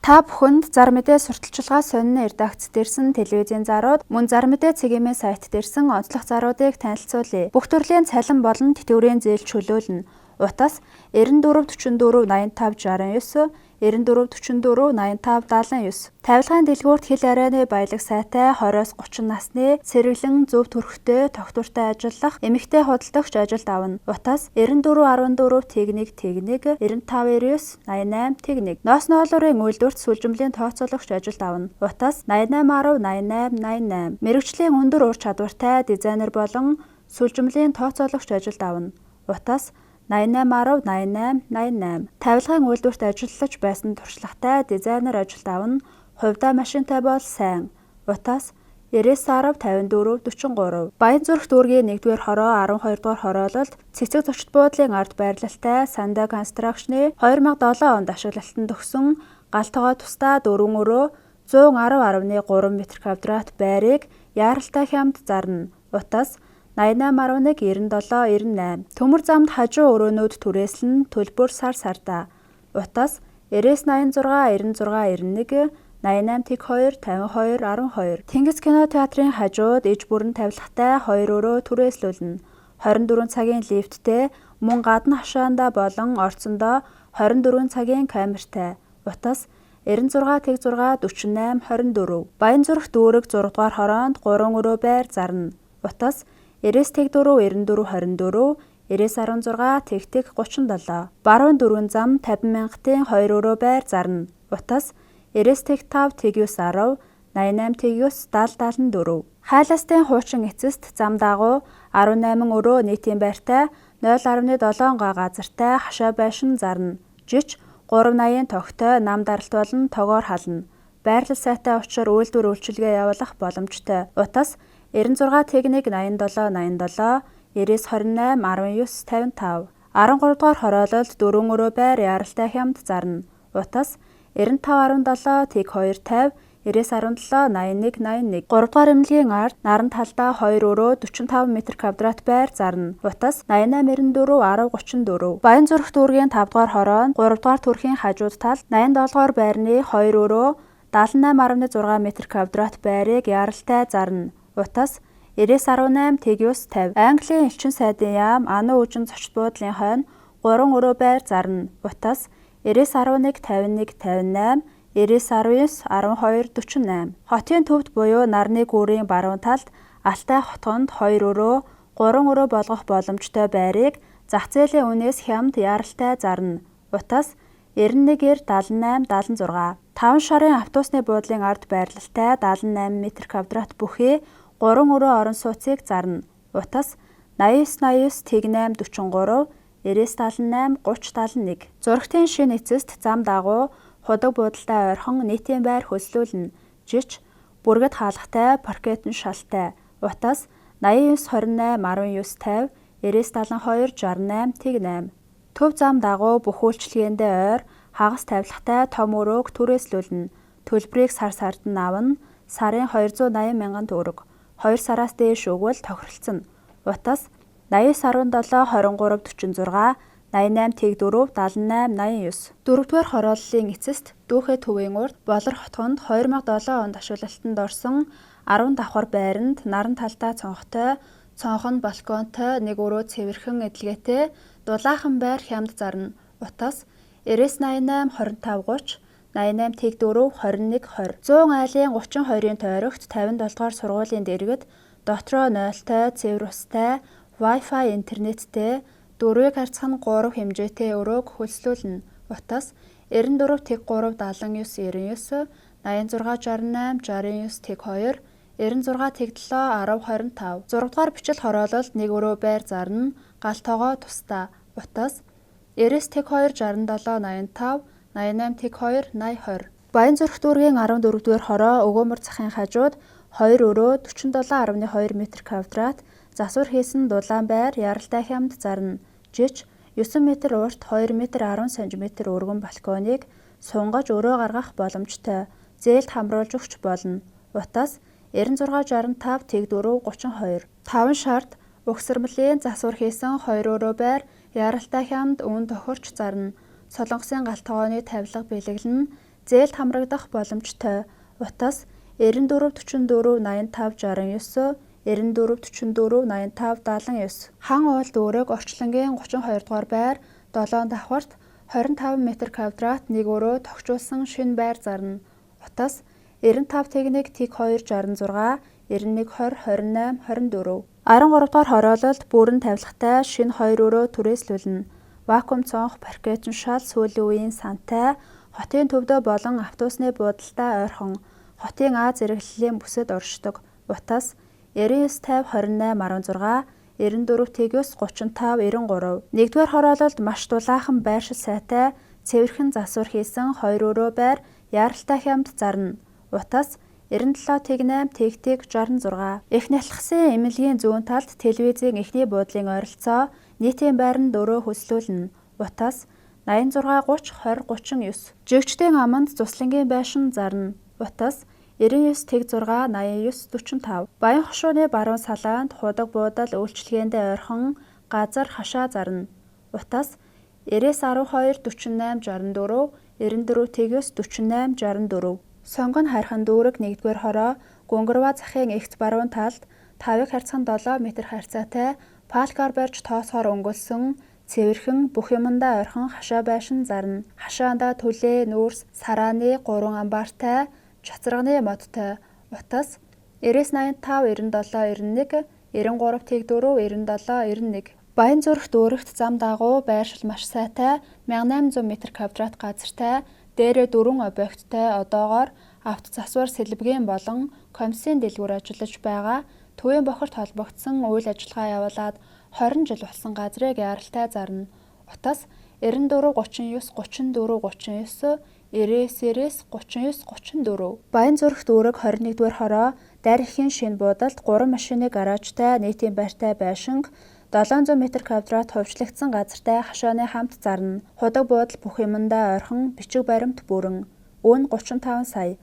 Та бүхэнд зар мэдээ сурталчилгаа сонин редакц дээрсэн телевизийн зарууд мөн зар мэдээ цэгийн сайт дээрсэн онцлог заруудыг танилцуулъя. Бүх төрлийн цалин болон тэтгэврийн зээл чөлөөлнө. Утас 94 44 85 69 94 44 85 79. Тавилгын дэлгүүрт хэл арайны баялаг сайтай 20-30 насны сэргэлэн зөв төрхтэй тогтвортой ажиллах эмэгтэй худалдагч ажилд авна. Утас 94 14 тэгнэг 95 99 88 тэгнэг. Ноос ноолорын үйлдвэрт сүлжмлийн тооцоологч ажилд авна. Утас 88 10 88 88. Мэргэжлийн өндөр ур чадвартай дизайнер болон сүлжмлийн тооцоологч ажилд авна. Утас 88 10 88 88. Тавилгын үйлдвэрт ажиллаж байсан туршлагатай дизайнер ажилд авна. Хувьдаа машинтай бол сайн. Утас 99 10 54 43. Баянзүрх дүүргийн 1-р хороо 12-р хороололд цэцэг зочд буудлын ард байрлалтай Санда констракшны 2007 онд ашиглалтанд өгсөн галтгоо тусдаа 4 өрөө 110.3 м2 байрыг яаралтай хямд зарна. Утас 88 11 97 98. Төмөр замд хажуу өрөөнүүд түрээслэн төлбөр сар сардаа. Утас 99 86 96 91 88 2 52 12. Тэнгис кино театрын хажууд иж бүрэн тавилгатай 2 өрөө түрээслүүлнэ. 24 цагийн лифттэй мөн гадна хашаанда болон орцондоо 24 цагийн камертай. Утас 96 6 48 24. Баянзүрх дүүрэг 6 дугаар хороонд 3 өрөө байр зарна. Утас 99 4 94 24 99 16 37. Баруун дөрвөн зам 50 мянгатын 2 өрөө байр зарна. Утас 99 5 10 88 9 70 74. Хайлаастын хуучин эцэст зам дагуу 18 өрөө нийтийн байртай 0.7 га газартай хашаа байшин зарна. Жич 380 тогтой нам даралт болон тогоор хална. Байрлал сайтай учраа үйлдвэр үйлчилгээ явуулах боломжтой. Утас 96 тэгнэг 87 87 99 28 19 55. 13 дугаар хороололд 4 өрөө байр яаралтай хямд зарна. Утас 95 17 тэг 2 50 99 17 81 81. 3 дугаар эмнэлгийн ард наран талдаа 2 өрөө 45 м2 байр зарна. Утас 88 94 10 34. Баянзүрх дүүргийн 5 дугаар хороонд 3 дугаар төрхийн хажууд талд 87 дугаар байрны 2 өрөө 78.6 м2 байрыг яаралтай зарна. Утас 99 18 тэг 50. Английн элчин сайдын яам Ану үжин зочд буудлын хойно 3 өрөө байр зарна. Утас 99 11 51 58 99 19 12 48. Хотын төвд буюу Нарны гүүрийн баруун талд Алтай хотгонд 2 өрөө 3 өрөө болгох боломжтой байрыг зах зээлийн үнээс хямд яаралтай зарна. Утас 91 78 76. 5 шарын автобусны буудлын ард байрлалтай 78 м2 бүхий 3 өрөө орон сууцыг зарна. Утас 89 89 тэг 8 43 99 78 30 71. Зурагтын шинэ эцэст зам дагуу худаг буудалтай ойрхон нийтийн байр хөслүүлнэ. Жич бүргэд хаалгатай паркетн шалтай. Утас 89 28 19 50 99 72 68 тэг 8. Төв зам дагуу бүх үйлчилгээндээ ойр хагас тавилгатай том өрөөг түрээслүүлнэ. Төлбөрийг сар сард нь авна. Сарын 280 мянган төгрөг. 2 сараас дээш өгвөл тохиролцоно. Утас 89 17 23 46 88 тэг 4 78 89. 4-р хорооллын эцэст Дүүхэ төвийн урд Болор хотгонд 2007 онд ашиглалтанд орсон 10 давхар байранд наран талдаа цонхтой, цонхон балконтой 1 өрөө цэвэрхэн эдлгээтэй дулаахан байр хямд зарна. Утас 99 88 25 30 88 тэг 4 21 20. 100 айлын 32-ын тойрогт 57 дугаар сургуулийн дэргэд дотроо 0-той, цэвэр устай, Wi-Fi интернеттэй 4-ийг харьцах нь 3 хэмжээтэй өрөөг хөлслүүлнэ. Утас 94 тэг 3 79 99 86 68 69 тэг 2 96 тэг 7 10 25. 6 дугаар бичил хороололд 1 өрөө байр зарна. Галтоогоо тусдаа. Утас 99 тэг 2 67 85 88 тэг 2 80 20. Баянзүрх дүүргийн 14-р хороо Өгөөмөр захын хажууд 2 өрөө 47.2 м2 засвар хийсэн дулаан байр яаралтай хямд зарна. Жич 9 м урт 2 м 10 см өргөн балконыг сунгаж өрөө гаргах боломжтой. Зээлд хамруулж өгч болно. Утас 96 65 тэг 4 32. 5 шарт угсармлын засвар хийсэн 2 өрөө байр яаралтай хямд өн тохирч зарна. Солонгосын галт тогооны тавилга бэлэглэн зээлд хамрагдах боломжтой. Утас 94 44 85 69 94 44 85 79. Хан уул дүүрэг орчлонгийн 32 дугаар байр 7 давхарт 25 м2 нэг өрөө тогтжуулсан шинэ байр зарна. Утас 95 тэгнэг тэг 2 66 91 20 28 24. 13 дугаар хороололд бүрэн тавилгатай шинэ 2 өрөө түрээслүүлнэ. Вакуум цонх паркетн шал сүүлийн үеийн сантай, хотын төвдөө болон автобусны буудалтай ойрхон, хотын А зэрэглэлийн бүсэд оршдог. Утас 99 50 28 16 94 тэгс 35 93. Нэгдүгээр хороололд маш дулаахан байршил сайтай, цэвэрхэн засвар хийсэн 2 өрөө байр яаралтай хямд зарна. Утас 97 тэг 8 тэг 66. Их нялхсан эмнэлгийн зүүн талд телевизийн эхний буудлын ойролцоо нийтийн байранд өрөө хөслүүлнэ. Утас 86 30 20 39. Жигчдийн аманд цуслангийн байшин зарна. Утас 99 тэг 6 89 45. Баян хошууны баруун салаанд худаг буудал үйлчилгээндээ ойрхон газар хашаа зарна. Утас 99 12 48 64 94 тэгс 48 64. Сонгон хархан дүүрэг 1-р хороо Гүнгэрва захын эгц баруун талд 5-ыг харьцан 7 м харьцаатай палкаар барьж тоосоор өнгөлсөн цэвэрхэн бүх юмдаа ойрхон хашаа байшин зарна. Хашаанда түлээ, нүүрс, сарааны 3 амбаартай, чацрагны модтой. Утас 99 85 97 91 93 тэг 4 97 91. Баян зүрх дүүрэгт зам дагуу байршил маш сайтай 1800 м2 газартай, дээрээ 4 объекттай одоогоор авто засвар сэлбэгийн болон комиссийн дэлгүүр ажиллаж байгаа. Төвийн бохирт холбогдсон үйл ажиллагаа явуулаад 20 жил болсон газрыг яаралтай зарна. Утас 94 39 34 39 99 39 34. Баян зүрх дүүрэг 21-р хороо Дайрхийн шинэ буудалд 3 машины гаражтай, нийтийн байртай байшинг 700 м2 хувьчлагдсан газартай хашааны хамт зарна. Худаг буудал бүх юмдаа ойрхон бичиг баримт бүрэн. Үүн 35 сая.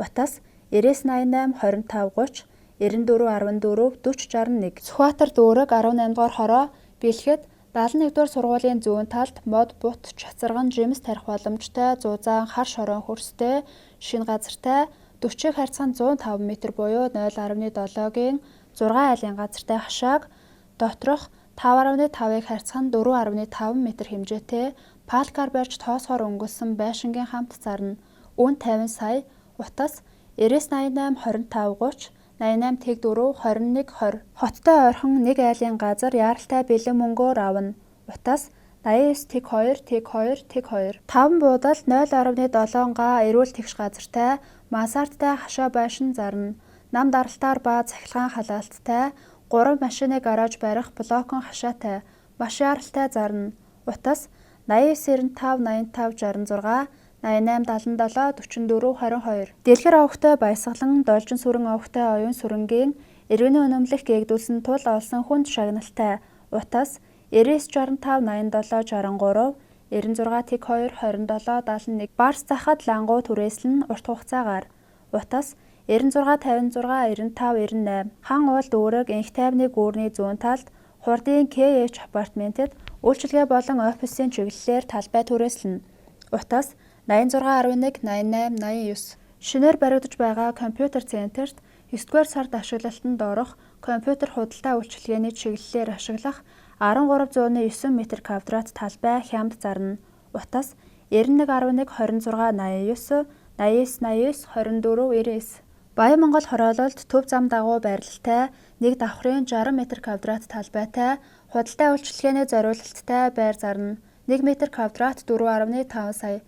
Утас 99 88 25 30 94 14 40 61. Сүхбаатар дүүрэг 18 дугаар хороо бэлгэд 71-р сургуулийн зүүн талд мод бут чацарган жимс тарих боломжтой зузаан хар шорон хөрстэй шинэ газартай 40-ыг харьцан 105 м буюу 0.7-гийн 6 айлын газартай хашааг доторх 5.5-ыг харьцан 4.5 м хэмжээтэй палкаар барьж тоосоор өнгөлсөн байшингийн хамт зарна. Үүн 50 сая. Утас 99 88 25 30 88 тэг 4 21 20. Хоттой ойрхон 1 айлын газар яаралтай бэлэн мөнгөөр авна. Утас 89 тэг 2 тэг 2 тэг 2. 5 буудал 0.7 га эрүүл тэгш газартай мансардтай хашаа байшин зарна. Нам даралтаар ба цахилгаан халаалттай 3 машины гараж барих блокон хашаатай маш яаралтай зарна. Утас 89 95 85 66 88 77 44 22. Дэлгэр овогтой баясгалан должин сүрэн овогтой оюун сүрэнгийн иргэний үнэмлэх гээгдүүлсэн тул олсон хүнд шагналтай. Утас 99 65 87 63 96 тэг 2 27 71. Барс захад лангуу түрээслэн урт хугацаагаар. Утас 96 56 95 98. Хан уул дүүрэг инх тайвны гүүрний зүүн талд хурдын KH апартментэд үйлчилгээ болон офисын чиглэлээр талбай түрээслэнэ. Утас 86 11 88 89. Шинээр баригдаж байгаа компьютер центрт 9-р сард ашиглалтанд орох компьютер худалдаа үйлчилгээний чиглэлээр ашиглах 1309 м2 талбай хямд зарна. Утас 91 11 26 89 89 89 24 99. Баян Монгол хороололд төв зам дагуу байрлалтай 1 давхрын 60 м2 талбайтай худалдаа үйлчилгээний зориулалттай байр зарна. 1 м2 4.5 сая.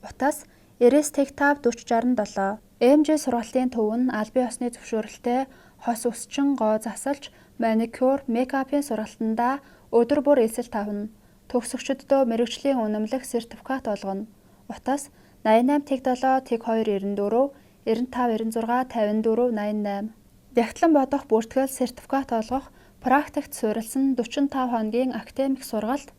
Утас 99 тэг 5 40 67. ЭМЖ сургалтын төв нь албан ёсны зөвшөөрөлтэй хос үсчин гоо засалж маникюр, мейкапын сургалтандаа өдөр бүр эсэлт авна. Төгсөгчдөө мэргэжлийн үнэмлэх сертификат олгоно. Утас 88 тэг 7 тэг 2 94 95 96 54 88. Ягтлан бодох бүртгэл сертификат олгох практикт суурилсан 45 хоногийн академик сургалт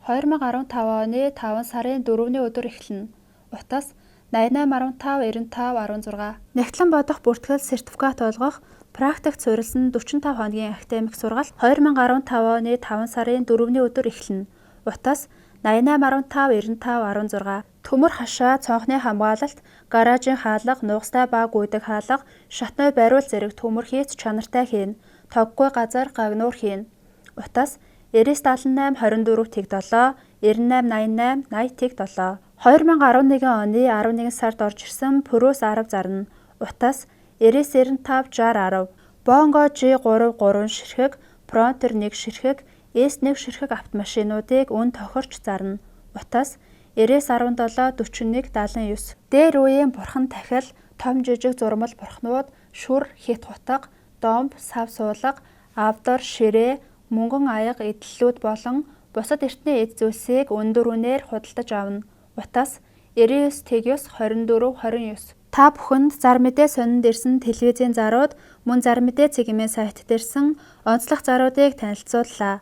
2015 оны 5 сарын 4-ний өдөр эхэлнэ. Утас 88 15 95 16. Нягтлан бодох бүртгэл сертификат олгох практикт суурилсан 45 хоногийн академик сургалт 2015 оны 5 сарын 4-ний өдөр эхэлнэ. Утас 8815 95 16 төмөр хашаа цонхны хамгаалалт, гаражийн хаалга, нугастай ба гүйдэг хаалга, шатны бариул зэрэг төмөр хийц чанартай хийн. Тоггүй газар гагнуур хийн. Утас 9978 24 тэг 7 9888 80 тэг 7 2011 оны 11 сард орж ирсэн Пүрөөс 10 зарна. Утас 9995 6010 Бонго G33 ширхэг, Пронтер 1 ширхэг, S1 ширхэг автомашинуудыг үн тохирч зарна. Утас 9917 41 79 Дээр үеийн бурхан тахил, том жижиг зурмал бурхнууд, шүр, хит хутга, домб, сав суулга, авдар, ширээ, мөнгөн аяга эдлэлүүд болон бусад эртний эд зүйлсийг өндөр үнээр худалдаж авна. Утас 99 тэгёс 24 29 Та бүхэнд зар мэдээ сонинд ирсэн телевизийн зарууд, мөн зар мэдээ цэгийн сайт дээрсэн онцлог заруудыг танилцууллаа.